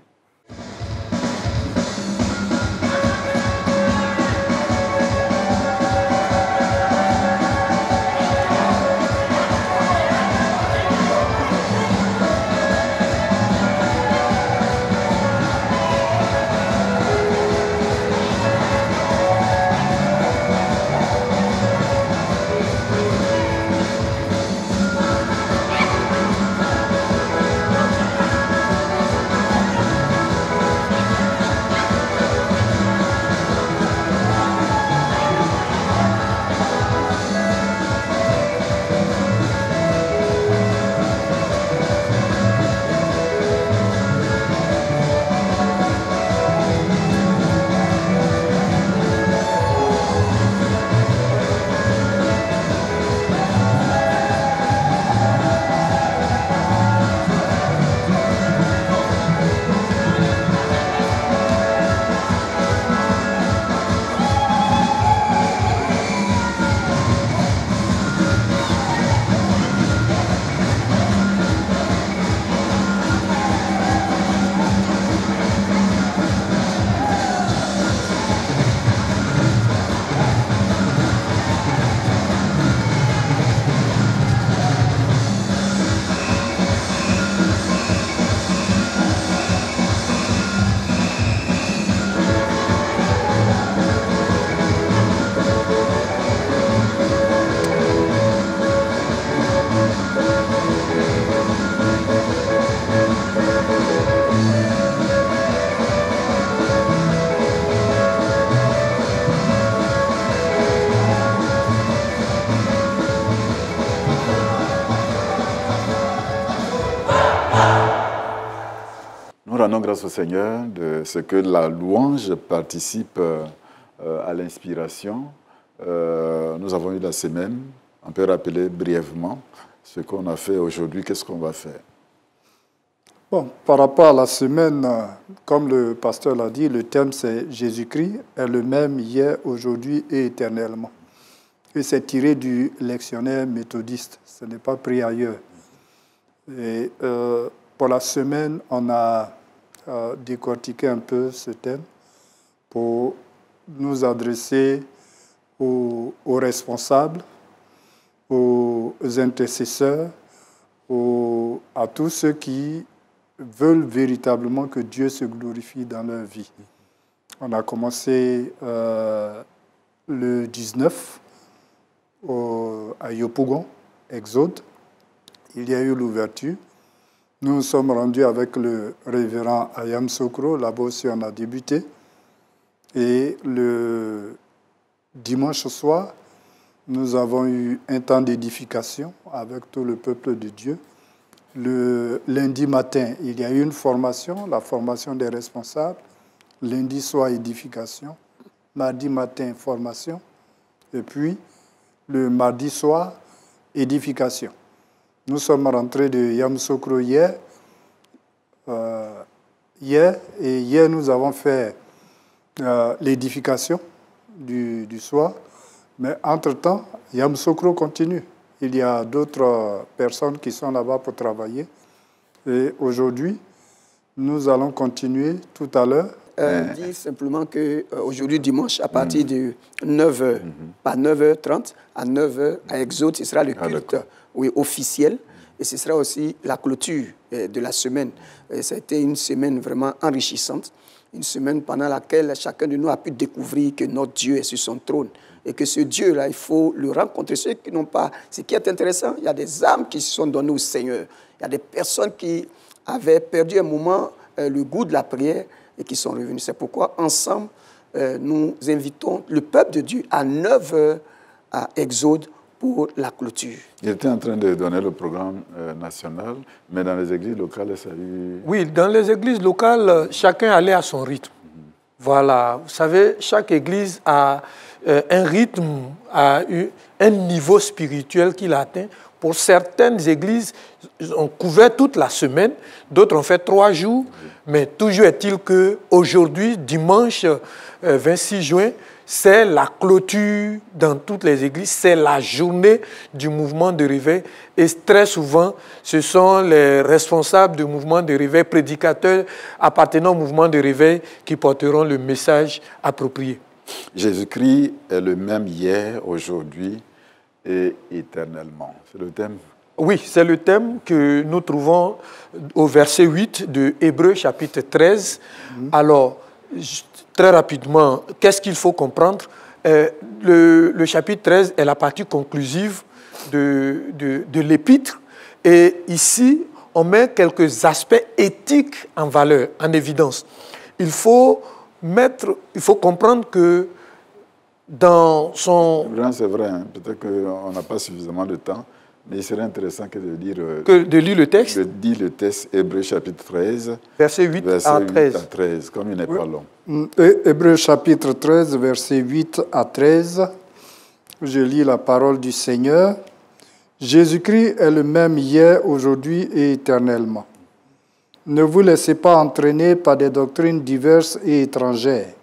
rendons grâce au Seigneur de ce que la louange participe à l'inspiration. Nous avons eu la semaine. On peut rappeler brièvement ce qu'on a fait aujourd'hui, qu'est-ce qu'on va faire? Bon, par rapport à la semaine, comme le pasteur l'a dit, le thème c'est Jésus-Christ est le même hier, aujourd'hui et éternellement. Et c'est tiré du lectionnaire méthodiste, ce n'est pas pris ailleurs. Et pour la semaine, on a décortiqué un peu ce thème pour nous adresser aux responsables, aux intercesseurs, à tous ceux qui veulent véritablement que Dieu se glorifie dans leur vie. On a commencé le 19 à Yopougon, Exode. Il y a eu l'ouverture. Nous nous sommes rendus avec le révérend Ayam Sokro. Là-bas aussi, on a débuté. Et le dimanche soir, nous avons eu un temps d'édification avec tout le peuple de Dieu. Le lundi matin, il y a eu une formation, la formation des responsables. Lundi soir, édification. Mardi matin, formation. Et puis, le mardi soir, édification. Nous sommes rentrés de Yamoussoukro hier. Hier, nous avons fait l'édification du soir. Mais entre-temps, Yamoussoukro continue. Il y a d'autres personnes qui sont là-bas pour travailler. Et aujourd'hui, nous allons continuer tout à l'heure. Dire simplement qu'aujourd'hui, dimanche, à partir de 9h, pas 9h30, à 9h, à Exode, ce sera le culte officiel. Et ce sera aussi la clôture de la semaine. Ça a été une semaine vraiment enrichissante. Une semaine pendant laquelle chacun de nous a pu découvrir que notre Dieu est sur son trône. Et que ce Dieu-là, il faut le rencontrer. Ceux qui n'ont pas... Ce qui est intéressant, il y a des âmes qui se sont données au Seigneur. Il y a des personnes qui avaient perdu un moment le goût de la prière et qui sont revenus. C'est pourquoi, ensemble, nous invitons le peuple de Dieu à 9h à Exode pour la clôture. Il était en train de donner le programme national, mais dans les églises locales, ça a eu... Oui, dans les églises locales, chacun allait à son rythme. Voilà, vous savez, chaque église a un rythme, a un niveau spirituel qu'il atteint. Pour certaines églises, on couvert toute la semaine, d'autres ont fait 3 jours, mais toujours est-il qu'aujourd'hui, dimanche 26 juin, c'est la clôture dans toutes les églises, c'est la journée du mouvement de réveil. Et très souvent, ce sont les responsables du mouvement de réveil, prédicateurs appartenant au mouvement de réveil, qui porteront le message approprié. Jésus-Christ est le même hier, aujourd'hui et éternellement. C'est le thème? Oui, c'est le thème que nous trouvons au verset 8 de Hébreux chapitre 13. Alors, très rapidement, qu'est-ce qu'il faut comprendre? Le chapitre 13 est la partie conclusive de l'épître. Et ici, on met quelques aspects éthiques en valeur, en évidence. Il faut comprendre que dans son... C'est vrai, hein? Peut-être qu'on n'a pas suffisamment de temps, mais il serait intéressant que de lire... de lire le texte? De lire le texte, Hébreux chapitre 13, verset 8 à 13. Comme il n'est pas long. Hébreux chapitre 13, verset 8 à 13. Je lis la parole du Seigneur. Jésus-Christ est le même hier, aujourd'hui et éternellement. Ne vous laissez pas entraîner par des doctrines diverses et étrangères,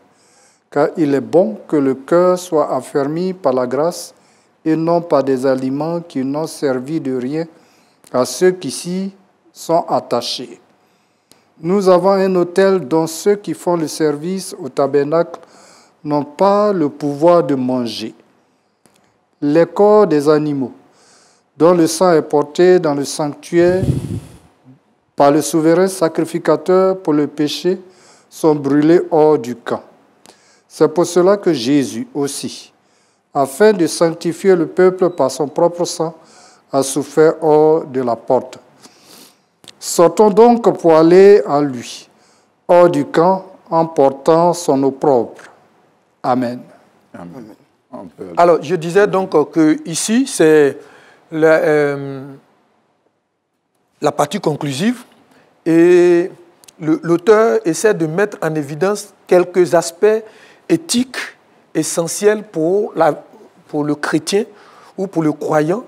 car il est bon que le cœur soit affermi par la grâce et non par des aliments qui n'ont servi de rien à ceux qui s'y sont attachés. Nous avons un autel dont ceux qui font le service au tabernacle n'ont pas le pouvoir de manger. Les corps des animaux, dont le sang est porté dans le sanctuaire par le souverain sacrificateur pour le péché, sont brûlés hors du camp. C'est pour cela que Jésus aussi, afin de sanctifier le peuple par son propre sang, a souffert hors de la porte. Sortons donc pour aller à lui, hors du camp, en portant son opprobre. Amen. Amen. Alors, je disais donc que ici, c'est la partie conclusive. Et l'auteur essaie de mettre en évidence quelques aspects éthiques essentiels pour le chrétien ou pour le croyant.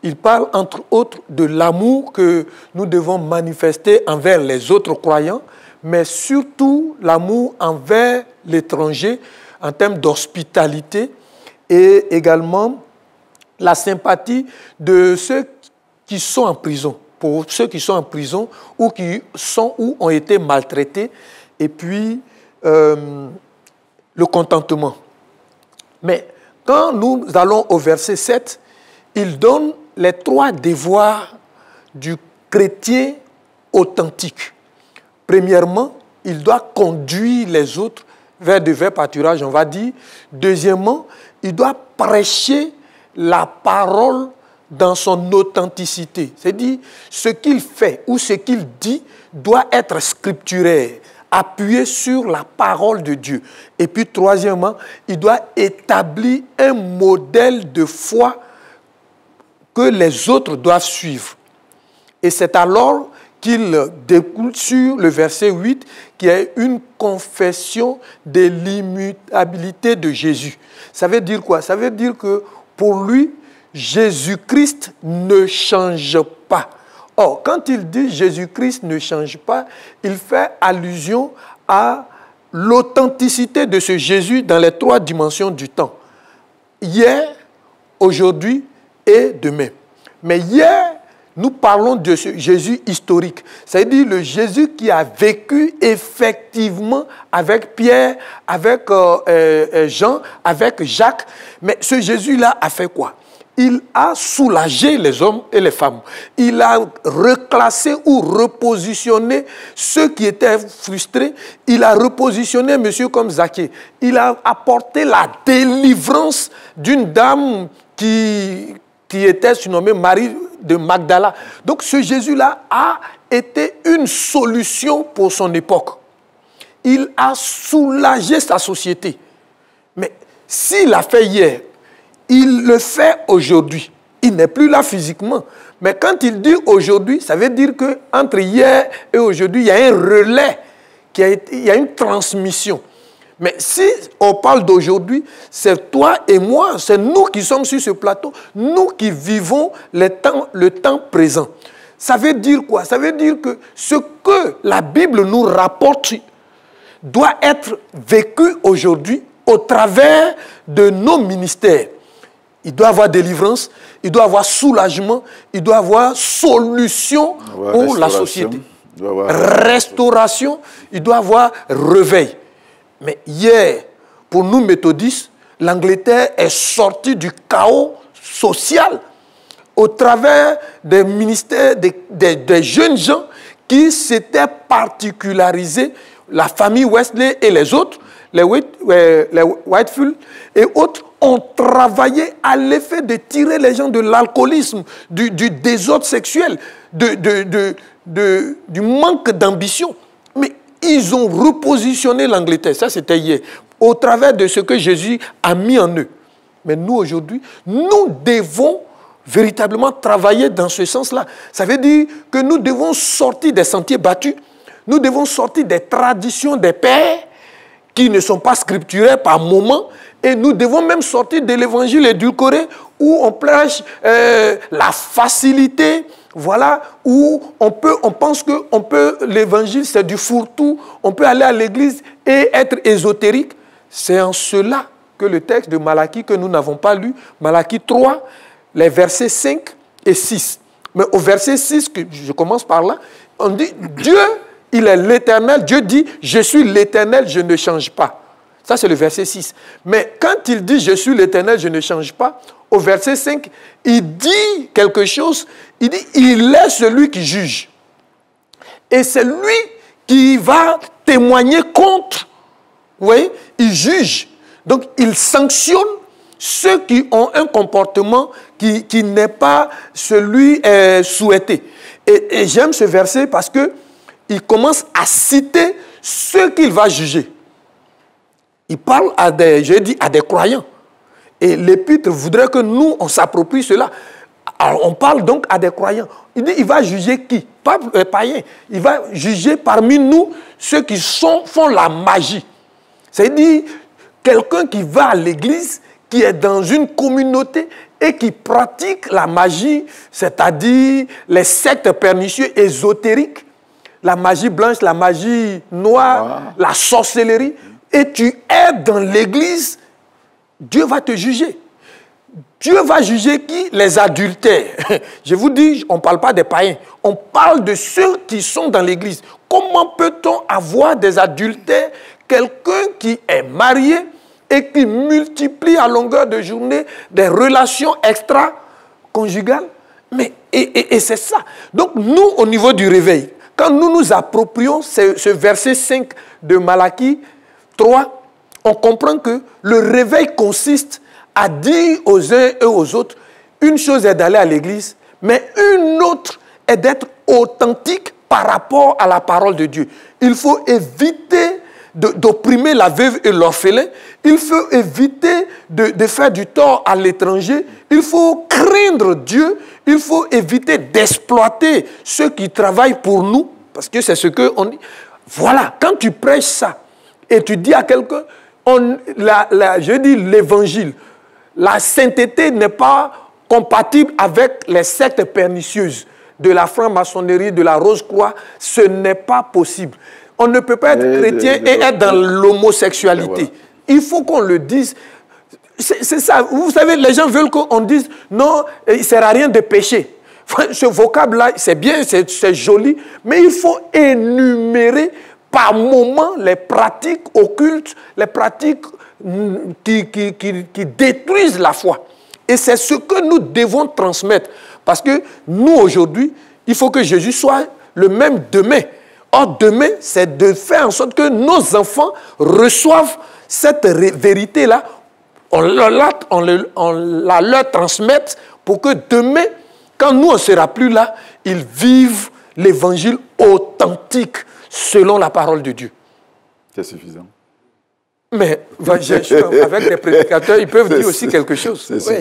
Il parle entre autres de l'amour que nous devons manifester envers les autres croyants, mais surtout l'amour envers l'étranger en termes d'hospitalité et également la sympathie de ceux qui sont en prison, pour ceux qui sont en prison ou qui sont ou ont été maltraités, et puis le contentement. Mais quand nous allons au verset 7, il donne les 3 devoirs du chrétien authentique. Premièrement, il doit conduire les autres vers de vrais pâturages, on va dire. Deuxièmement, il doit prêcher la parole dans son authenticité. C'est-à-dire, ce qu'il fait ou ce qu'il dit doit être scripturaire, appuyé sur la parole de Dieu. Et puis, troisièmement, il doit établir un modèle de foi que les autres doivent suivre. Et c'est alors qu'il découle sur le verset 8, qui est une confession de l'immutabilité de Jésus. Ça veut dire quoi? Ça veut dire que pour lui, Jésus-Christ ne change pas. Or, quand il dit Jésus-Christ ne change pas, il fait allusion à l'authenticité de ce Jésus dans les 3 dimensions du temps. Hier, aujourd'hui et demain. Mais hier, nous parlons de ce Jésus historique. C'est-à-dire le Jésus qui a vécu effectivement avec Pierre, avec Jean, avec Jacques. Mais ce Jésus-là a fait quoi? Il a soulagé les hommes et les femmes. Il a reclassé ou repositionné ceux qui étaient frustrés. Il a repositionné monsieur comme Zaché. Il a apporté la délivrance d'une dame qui était surnommée Marie de Magdala. Donc ce Jésus-là a été une solution pour son époque. Il a soulagé sa société. Mais s'il l'a fait hier, il le fait aujourd'hui. Il n'est plus là physiquement. Mais quand il dit aujourd'hui, ça veut dire qu'entre hier et aujourd'hui, il y a un relais, il y a une transmission. Mais si on parle d'aujourd'hui, c'est toi et moi, c'est nous qui sommes sur ce plateau, nous qui vivons le temps présent. Ça veut dire quoi? Ça veut dire que ce que la Bible nous rapporte doit être vécu aujourd'hui au travers de nos ministères. Il doit y avoir délivrance, il doit y avoir soulagement, il doit y avoir solution pour la société. Restauration, il doit y avoir réveil. Mais hier, pour nous méthodistes, l'Angleterre est sortie du chaos social au travers des ministères, des jeunes gens qui s'étaient particularisés, la famille Wesley et les autres, les Whitefield et autres, ont travaillé à l'effet de tirer les gens de l'alcoolisme, du désordre sexuel, du manque d'ambition. Mais ils ont repositionné l'Angleterre, ça c'était hier, au travers de ce que Jésus a mis en eux. Mais nous aujourd'hui, nous devons véritablement travailler dans ce sens-là. Ça veut dire que nous devons sortir des sentiers battus, nous devons sortir des traditions des pères qui ne sont pas scripturaires par moment, et nous devons même sortir de l'évangile édulcoré où on prêche la facilité, voilà, où on pense que l'évangile c'est du fourre-tout, on peut aller à l'église et être ésotérique. C'est en cela que le texte de Malachie que nous n'avons pas lu, Malachie 3, les versets 5 et 6. Mais au verset 6, que je commence par là, on dit Dieu, il est l'éternel. Dieu dit, je suis l'éternel, je ne change pas. Ça, c'est le verset 6. Mais quand il dit, je suis l'éternel, je ne change pas, au verset 5, il dit quelque chose. Il dit, il est celui qui juge. Et c'est lui qui va témoigner contre. Vous voyez, il juge. Donc, il sanctionne ceux qui ont un comportement qui n'est pas celui souhaité. Et j'aime ce verset parce qu'il commence à citer ceux qu'il va juger. Il parle à des croyants. Et l'Épître voudrait que nous, on s'approprie cela. Alors, on parle donc à des croyants. Il dit, il va juger qui? Pas païens. Il va juger parmi nous ceux qui font la magie. C'est-à-dire, quelqu'un qui va à l'église, qui est dans une communauté et qui pratique la magie, c'est-à-dire les sectes pernicieux ésotériques, la magie blanche, la magie noire, la sorcellerie, et tu es dans l'église, Dieu va te juger. Dieu va juger qui? Les adultères. Je vous dis, on ne parle pas des païens. On parle de ceux qui sont dans l'église. Comment peut-on avoir des adultères? Quelqu'un qui est marié et qui multiplie à longueur de journée des relations extra-conjugales. Mais, et c'est ça. Donc nous, au niveau du réveil, quand nous nous approprions ce verset 5 de Malachie 3, on comprend que le réveil consiste à dire aux uns et aux autres, une chose est d'aller à l'église, mais une autre est d'être authentique par rapport à la parole de Dieu. Il faut éviter d'opprimer la veuve et l'orphelin. Il faut éviter de faire du tort à l'étranger. Il faut craindre Dieu. Il faut éviter d'exploiter ceux qui travaillent pour nous, parce que c'est ce qu'on dit. Voilà, quand tu prêches ça, et tu dis à quelqu'un, je dis l'évangile, la sainteté n'est pas compatible avec les sectes pernicieuses de la franc-maçonnerie, de la Rose-Croix. Ce n'est pas possible. On ne peut pas être chrétien et être dans l'homosexualité. Voilà. Il faut qu'on le dise. C'est ça. Vous savez, les gens veulent qu'on dise non, il ne sert à rien de pécher. Ce vocable-là, c'est bien, c'est joli, mais il faut énumérer par moment les pratiques occultes, les pratiques qui détruisent la foi. Et c'est ce que nous devons transmettre. Parce que nous, aujourd'hui, il faut que Jésus soit le même demain. Or, demain, c'est de faire en sorte que nos enfants reçoivent cette vérité-là, on la leur transmette pour que demain, quand nous, on ne sera plus là, ils vivent l'évangile authentique selon la parole de Dieu. C'est suffisant. Mais avec des prédicateurs, ils peuvent dire aussi quelque chose. Oui,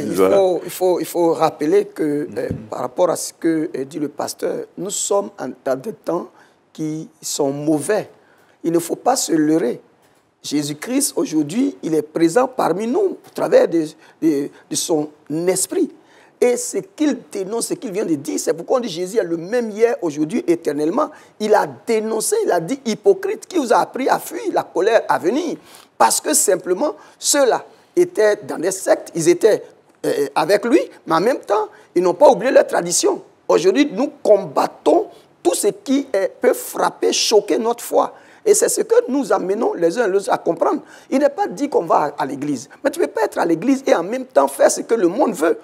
il faut rappeler que par rapport à ce que dit le pasteur, nous sommes dans des temps qui sont mauvais. Il ne faut pas se leurrer. Jésus-Christ, aujourd'hui, il est présent parmi nous au travers de son esprit. Et ce qu'il dénonce, ce qu'il vient de dire, c'est pourquoi on dit Jésus est le même hier, aujourd'hui, éternellement. Il a dénoncé, il a dit hypocrite, qui vous a appris à fuir la colère à venir. Parce que simplement, ceux-là étaient dans des sectes, ils étaient avec lui, mais en même temps, ils n'ont pas oublié leur tradition. Aujourd'hui, nous combattons tout ce qui peut frapper, choquer notre foi. Et c'est ce que nous amenons les uns et les autres à comprendre. Il n'est pas dit qu'on va à l'église. Mais tu ne peux pas être à l'église et en même temps faire ce que le monde veut.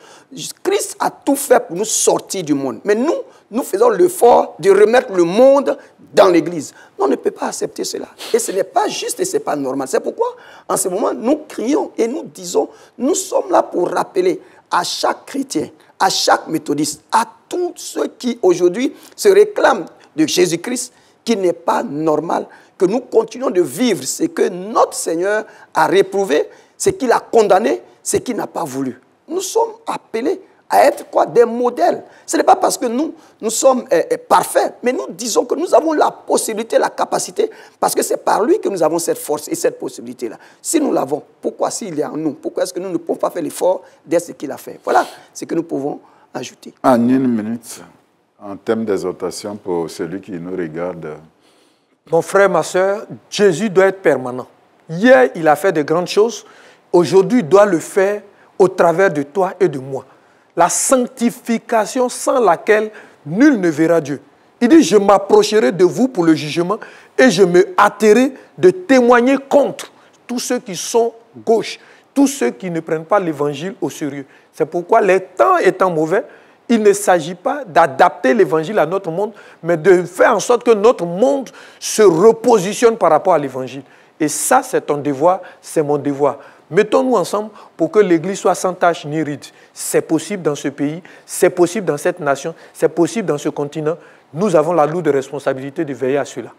Christ a tout fait pour nous sortir du monde. Mais nous faisons l'effort de remettre le monde dans l'église. On ne peut pas accepter cela. Et ce n'est pas juste et ce n'est pas normal. C'est pourquoi, en ce moment, nous crions et nous disons, nous sommes là pour rappeler à chaque chrétien, à chaque méthodiste, à tous ceux qui aujourd'hui se réclament de Jésus-Christ, qu'il n'est pas normal que nous continuons de vivre ce que notre Seigneur a réprouvé, ce qu'il a condamné, ce qu'il n'a pas voulu. Nous sommes appelés à être quoi? Des modèles. Ce n'est pas parce que nous sommes parfaits, mais nous disons que nous avons la possibilité, la capacité, parce que c'est par lui que nous avons cette force et cette possibilité-là. Si nous l'avons, pourquoi s'il est en nous? Pourquoi est-ce que nous ne pouvons pas faire l'effort d'être ce qu'il a fait? Voilà ce que nous pouvons ajouter. En une minute, en termes d'exhortation pour celui qui nous regarde. Mon frère, ma soeur, Jésus doit être permanent. Hier, il a fait de grandes choses. Aujourd'hui, il doit le faire au travers de toi et de moi. La sanctification sans laquelle nul ne verra Dieu. Il dit, je m'approcherai de vous pour le jugement et je me hâterai de témoigner contre tous ceux qui sont gauches, tous ceux qui ne prennent pas l'évangile au sérieux. C'est pourquoi les temps étant mauvais, il ne s'agit pas d'adapter l'évangile à notre monde, mais de faire en sorte que notre monde se repositionne par rapport à l'évangile. Et ça, c'est ton devoir, c'est mon devoir. Mettons-nous ensemble pour que l'Église soit sans tache ni ride. C'est possible dans ce pays, c'est possible dans cette nation, c'est possible dans ce continent. Nous avons la lourde responsabilité de veiller à cela.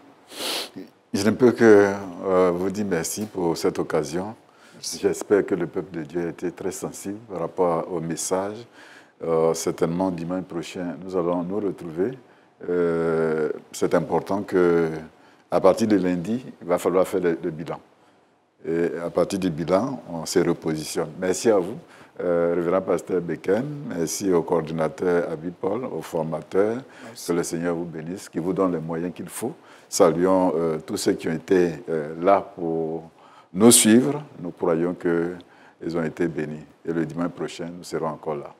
Je ne peux que vous dire merci pour cette occasion. J'espère que le peuple de Dieu a été très sensible par rapport au message certainement dimanche prochain, nous allons nous retrouver. C'est important qu'à partir de lundi, il va falloir faire le bilan. Et à partir du bilan, on se repositionne. Merci à vous, révérend pasteur Beken. Merci au coordinateur Abi Paul, au formateur. Que le Seigneur vous bénisse, qu'il vous donne les moyens qu'il faut. Saluons tous ceux qui ont été là pour nous suivre. Nous croyons qu'ils ont été bénis. Et le dimanche prochain, nous serons encore là.